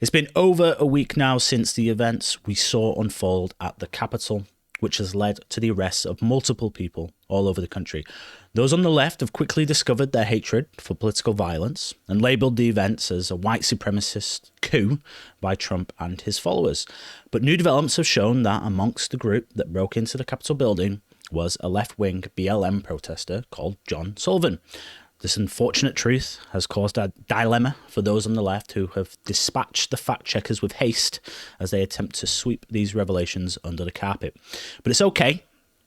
It's been over a week now since the events we saw unfold at the Capitol, which has led to the arrests of multiple people all over the country. Those on the left have quickly discovered their hatred for political violence and labelled the events as a white supremacist coup by Trump and his followers. But new developments have shown that amongst the group that broke into the Capitol building was a left-wing BLM protester called John Sullivan. This unfortunate truth has caused a dilemma for those on the left who have dispatched the fact-checkers with haste as they attempt to sweep these revelations under the carpet. But it's okay.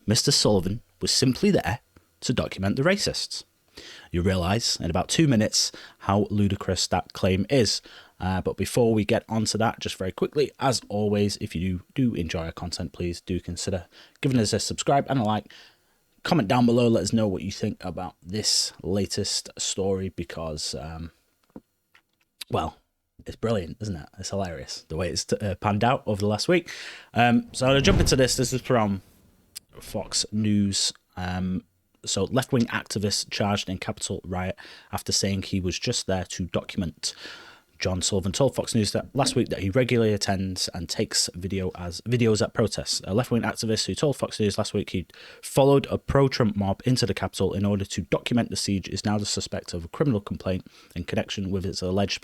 Mr. Sullivan was simply there to document the racists. You realise in about 2 minutes how ludicrous that claim is. But before we get onto that, just very quickly, as always, if you do enjoy our content, please do consider giving us a subscribe and a like. Comment down below, let us know what you think about this latest story because, well, it's brilliant, isn't it? It's hilarious the way it's panned out over the last week. So I'm going to jump into this. This is from Fox News. So left-wing activist charged in Capitol riot after saying he was just there to document. John Sullivan told Fox News that last week that he regularly attends and takes videos at protests. A left-wing activist who told Fox News last week he'd followed a pro-Trump mob into the Capitol in order to document the siege is now the suspect of a criminal complaint in connection with its alleged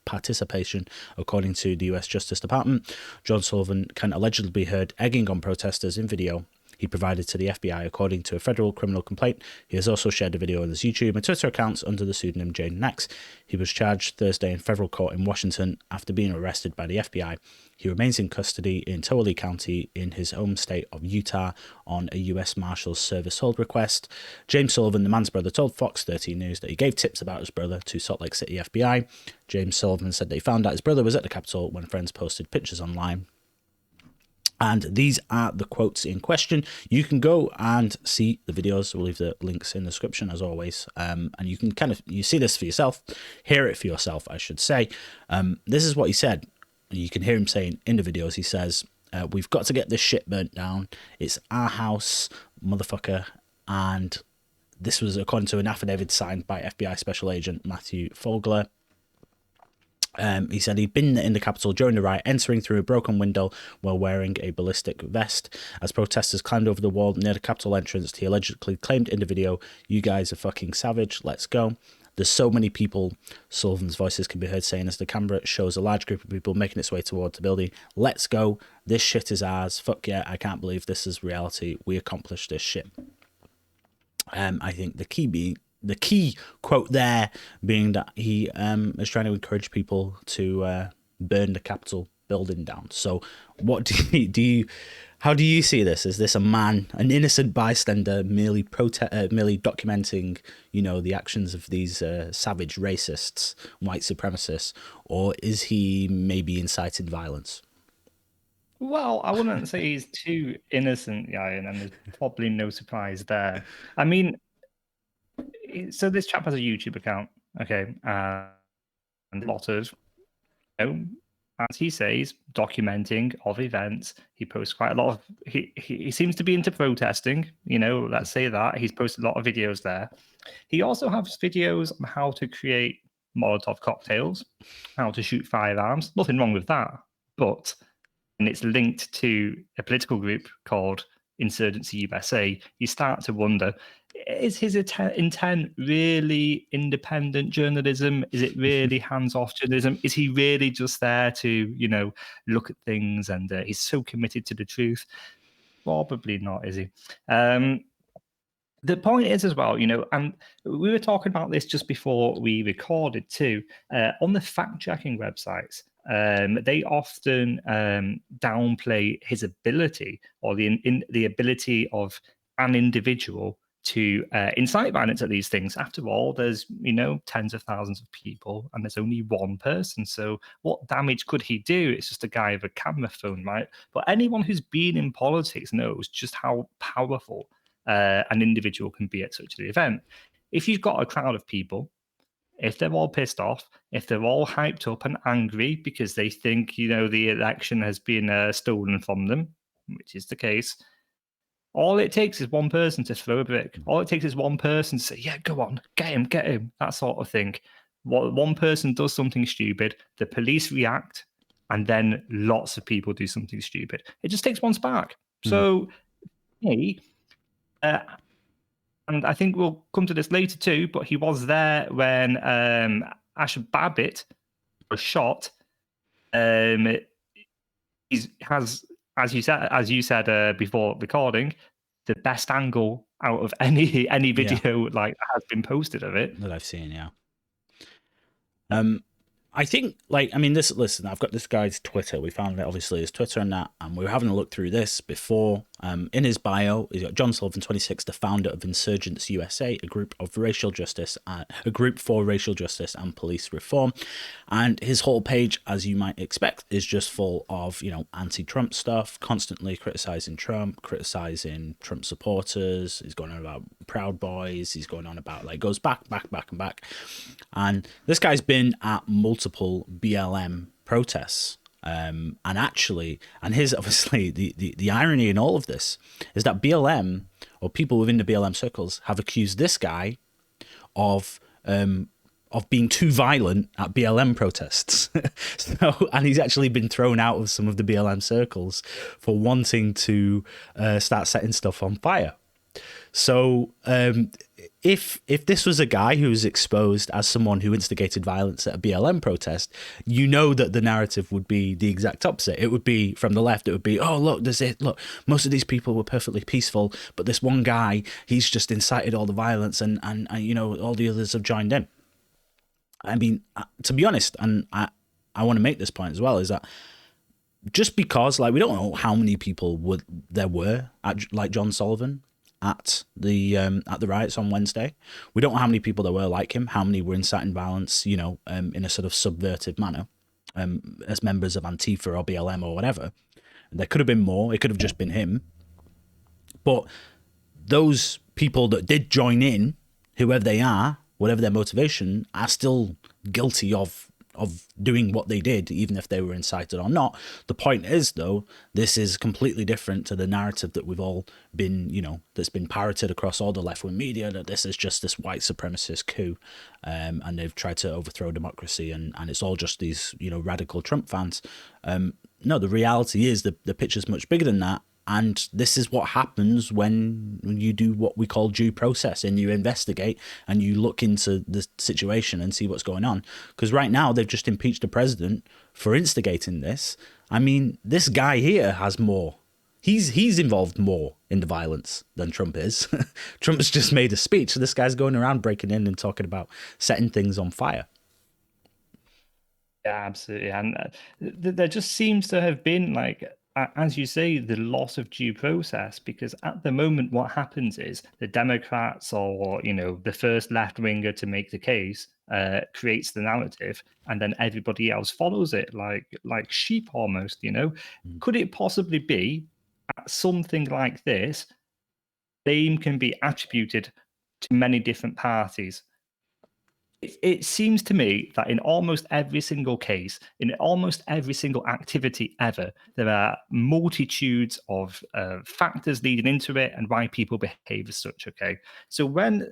participation, according to the US Justice Department. John Sullivan can allegedly be heard egging on protesters in video he provided to the FBI, according to a federal criminal complaint. He has also shared a video on his YouTube and Twitter accounts under the pseudonym Jane Nax. He was charged Thursday in federal court in Washington after being arrested by the FBI. He remains in custody in Tualatin County in his home state of Utah on a U.S. Marshals Service hold request. James Sullivan, the man's brother, told Fox 13 News that he gave tips about his brother to Salt Lake City FBI. James Sullivan said that he found out his brother was at the Capitol when friends posted pictures online. And these are the quotes in question. You can go and see the videos. We'll leave the links in the description as always. And you can you see this for yourself, hear it for yourself, I should say. This is what he said. You can hear him saying in the videos, he says, we've got to get this shit burnt down. It's our house, motherfucker. And this was according to an affidavit signed by FBI Special Agent Matthew Fogler. He said he'd been in the Capitol during the riot, entering through a broken window while wearing a ballistic vest. As protesters climbed over the wall near the Capitol entrance, he allegedly claimed in the video, "You guys are fucking savage, let's go." There's so many people, Sullivan's voices can be heard saying as the camera shows a large group of people making its way towards the building. "Let's go, this shit is ours, fuck yeah, I can't believe this is reality, we accomplished this shit." I think the key quote there being that he is trying to encourage people to burn the Capitol building down. So what how do you see this? Is this a man, an innocent bystander, merely documenting, the actions of these savage racists, white supremacists, or is he maybe inciting violence? Well, I wouldn't say he's too innocent, Ryan, and there's probably no surprise there. I mean, so this chap has a YouTube account, okay, and a lot of, as he says, documenting of events. He posts quite a lot of. He seems to be into protesting. Let's say that he's posted a lot of videos there. He also has videos on how to create Molotov cocktails, how to shoot firearms. Nothing wrong with that, but and it's linked to a political group called Insurgency USA. You start to wonder, is his intent really independent journalism? Is it really hands-off journalism? Is he really just there to, look at things and he's so committed to the truth? Probably not, is he? The point is as well, and we were talking about this just before we recorded too, on the fact-checking websites. They often downplay his ability or the ability of an individual to incite violence at these things. After all, there's tens of thousands of people and there's only one person. So what damage could he do? It's just a guy with a camera phone, right? But anyone who's been in politics knows just how powerful an individual can be at such an event. If you've got a crowd of people, if they're all pissed off, if they're all hyped up and angry because they think, the election has been stolen from them, which is the case, all it takes is one person to throw a brick. All it takes is one person to say, yeah, go on, get him, that sort of thing. One person does something stupid, the police react, and then lots of people do something stupid. It just takes one spark. So, he, and I think we'll come to this later too, but he was there when Ash Babbitt was shot. He has, as you said before recording, the best angle out of any video like that has been posted of it that I've seen. Yeah. I think, like, I mean, listen, I've got this guy's Twitter. We found it, obviously, his Twitter and that, and we were having a look through this before. In his bio, he's got John Sullivan, 26, the founder of Insurgents USA, a group for racial justice and police reform. And his whole page, as you might expect, is just full of, anti-Trump stuff, constantly criticizing Trump supporters. He's going on about Proud Boys. He's going on about, like, goes back and back. And this guy's been at multiple BLM protests. And his, obviously, the irony in all of this is that BLM, or people within the BLM circles, have accused this guy of being too violent at BLM protests. And he's actually been thrown out of some of the BLM circles for wanting to start setting stuff on fire. So if this was a guy who was exposed as someone who instigated violence at a BLM protest, that the narrative would be the exact opposite. It would be, from the left, it would be, oh, look, look, most of these people were perfectly peaceful, but this one guy, he's just incited all the violence and all the others have joined in. I mean, to be honest, and I want to make this point as well, is that just because, like, we don't know how many people there were at, like, John Sullivan at the riots on Wednesday. We don't know how many people there were like him, how many were inciting violence, in a sort of subversive manner, as members of Antifa or BLM or whatever. There could have been more. It could have just been him. But those people that did join in, whoever they are, whatever their motivation, are still guilty of doing what they did, even if they were incited or not. The point is, though, this is completely different to the narrative that we've all been, that's been parroted across all the left-wing media, that this is just this white supremacist coup, and they've tried to overthrow democracy, and it's all just these, radical Trump fans. No, the reality is the picture's much bigger than that. And this is what happens when you do what we call due process, and you investigate and you look into the situation and see what's going on. Because right now they've just impeached the president for instigating this. I mean, this guy here has more. He's involved more in the violence than Trump is. Trump's just made a speech. So this guy's going around breaking in and talking about setting things on fire. Yeah, absolutely. And there just seems to have been, like, as you say, the loss of due process, because at the moment what happens is the Democrats, or the first left-winger to make the case, creates the narrative, and then everybody else follows it like sheep almost. Could it possibly be something like this? Blame can be attributed to many different parties. It seems to me that in almost every single case, in almost every single activity ever, there are multitudes of factors leading into it and why people behave as such. Okay, so when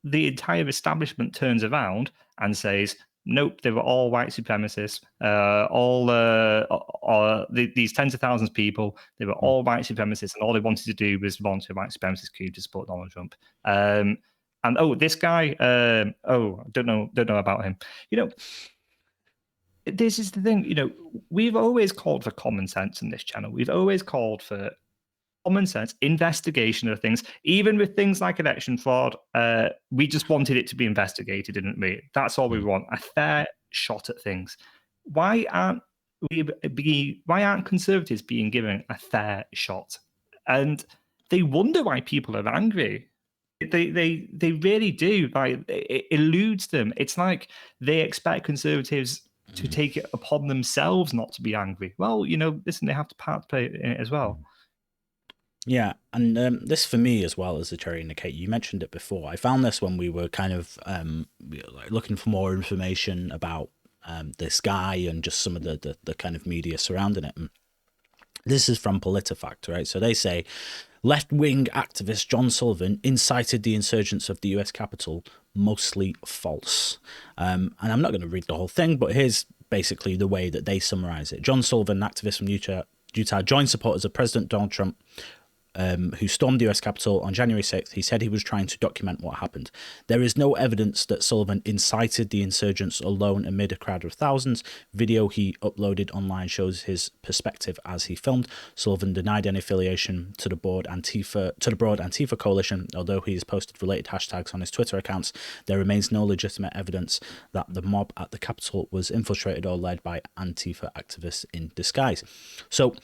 the entire establishment turns around and says, nope, they were all white supremacists, these tens of thousands of people, they were all white supremacists, and all they wanted to do was launch a white supremacist coup to support Donald Trump. And this guy, don't know about him. This is the thing. We've always called for common sense in this channel. We've always called for common sense investigation of things, even with things like election fraud. We just wanted it to be investigated, didn't we? That's all we want, a fair shot at things. Why aren't conservatives being given a fair shot? And they wonder why people are angry. They really do. Like, it eludes them. It's like they expect conservatives to take it upon themselves not to be angry. Well, listen, they have to play in it as well. Yeah, and this for me as well as the cherry in the cake. You mentioned it before. I found this when we were kind of looking for more information about this guy and just some of the kind of media surrounding it. And this is from PolitiFact, right? So they say, left-wing activist John Sullivan incited the insurgents of the US Capitol, mostly false. And I'm not going to read the whole thing, but here's basically the way that they summarize it. John Sullivan, an activist from Utah, joined supporters of President Donald Trump, who stormed the US Capitol on January 6th. He said he was trying to document what happened. There is no evidence that Sullivan incited the insurgents alone amid a crowd of thousands. Video he uploaded online shows his perspective as he filmed. Sullivan denied any affiliation to the broad Antifa coalition, although he has posted related hashtags on his Twitter accounts. There remains no legitimate evidence that the mob at the Capitol was infiltrated or led by Antifa activists in disguise. So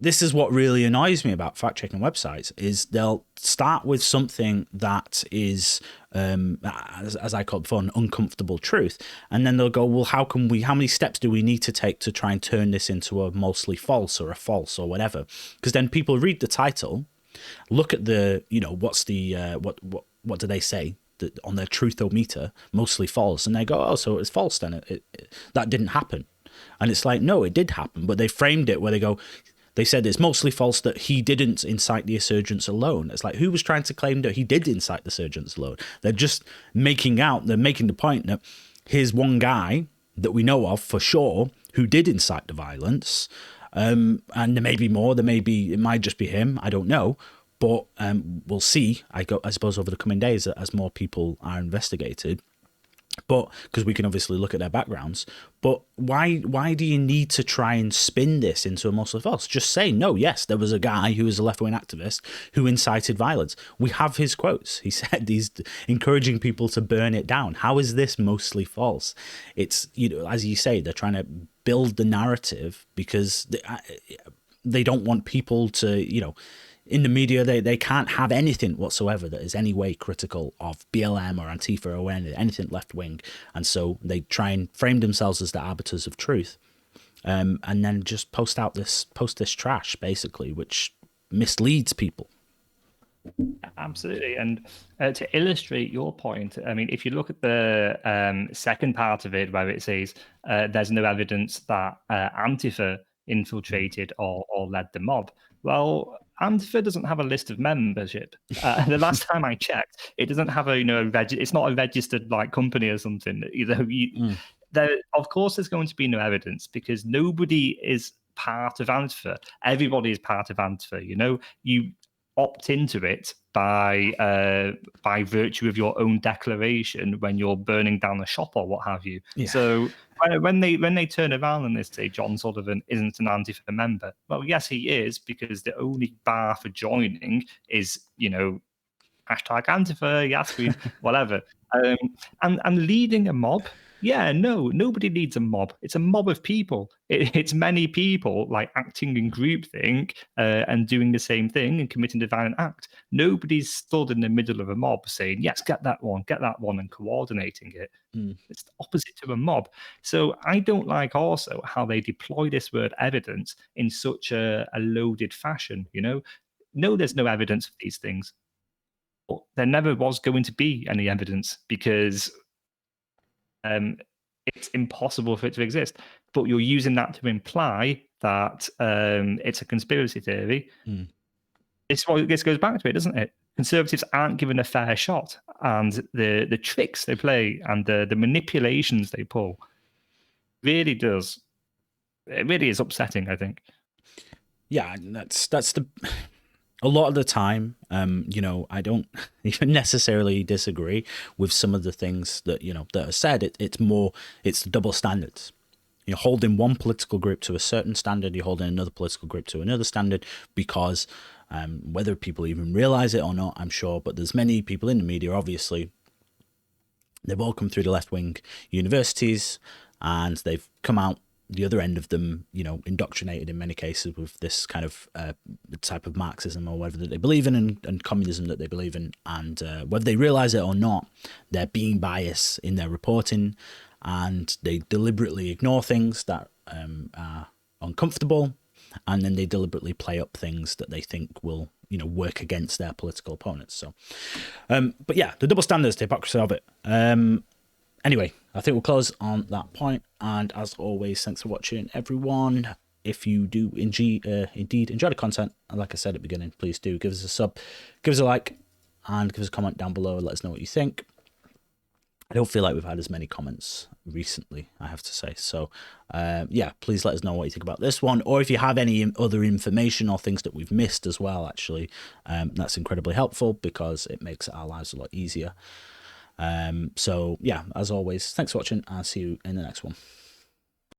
this is what really annoys me about fact-checking websites, is they'll start with something that is, as I call it before, an uncomfortable truth. And then they'll go, well, how many steps do we need to take to try and turn this into a mostly false or a false or whatever? Because then people read the title, look at the, what's the, what do they say on their truthometer? Mostly false. And they go, oh, so it's false then. That didn't happen. And it's like, no, it did happen. But they framed it where they go, they said it's mostly false that he didn't incite the insurgents alone. It's like, who was trying to claim that he did incite the insurgents alone? They're just making the point that here's one guy that we know of for sure who did incite the violence. And there may be more. It might just be him. I don't know. But we'll see, I suppose, over the coming days as more people are investigated. But because we can obviously look at their backgrounds, but why do you need to try and spin this into a mostly false? Just say, no, yes, there was a guy who was a left-wing activist who incited violence. We have his quotes. He said he's encouraging people to burn it down. How is this mostly false? It's, as you say, they're trying to build the narrative because they don't want people to, in the media, they can't have anything whatsoever that is any way critical of BLM or Antifa or anything left-wing. And so they try and frame themselves as the arbiters of truth, and then just post this trash, basically, which misleads people. Absolutely. And to illustrate your point, I mean, if you look at the second part of it where it says there's no evidence that Antifa infiltrated or led the mob, well, Antifa doesn't have a list of membership. The last time I checked, it doesn't have it's not a registered company or something. There, of course, there's going to be no evidence because nobody is part of Antifa. Everybody is part of Antifa. You opt into it by virtue of your own declaration when you're burning down a shop or what have you. Yeah. So when they turn around and they say John Sullivan isn't an Antifa member, well, yes, he is, because the only bar for joining is hashtag Antifa, yes, whatever, and leading a mob. Yeah, no, nobody needs a mob. It's a mob of people. It's many people acting in groupthink and doing the same thing and committing a violent act. Nobody's stood in the middle of a mob saying, yes, get that one, and coordinating it. It's the opposite to a mob. So I don't like also how they deploy this word evidence in such a loaded fashion. No, there's no evidence of these things. But there never was going to be any evidence because it's impossible for it to exist. But you're using that to imply that it's a conspiracy theory. This goes back to it, doesn't it? Conservatives aren't given a fair shot, and the tricks they play and the manipulations they pull really is upsetting, I think. Yeah, that's a lot of the time, I don't even necessarily disagree with some of the things that, that are said. It's the double standards. You're holding one political group to a certain standard, you're holding another political group to another standard, because whether people even realize it or not, I'm sure, but there's many people in the media, obviously, they've all come through the left-wing universities, and they've come out the other end of them, indoctrinated in many cases with this kind of type of Marxism or whatever that they believe in, and communism that they believe in. And whether they realize it or not, they're being biased in their reporting, and they deliberately ignore things that are uncomfortable, and then they deliberately play up things that they think will, work against their political opponents. So, but yeah, the double standards, the hypocrisy of it. Anyway, I think we'll close on that point. And as always, thanks for watching, everyone. If you do indeed enjoy the content, and like I said at the beginning, please do give us a sub, give us a like, and give us a comment down below and let us know what you think. I don't feel like we've had as many comments recently, I have to say. So, yeah, please let us know what you think about this one. Or if you have any other information or things that we've missed as well, actually, that's incredibly helpful because it makes our lives a lot easier. So, yeah, as always, thanks for watching. I'll see you in the next one.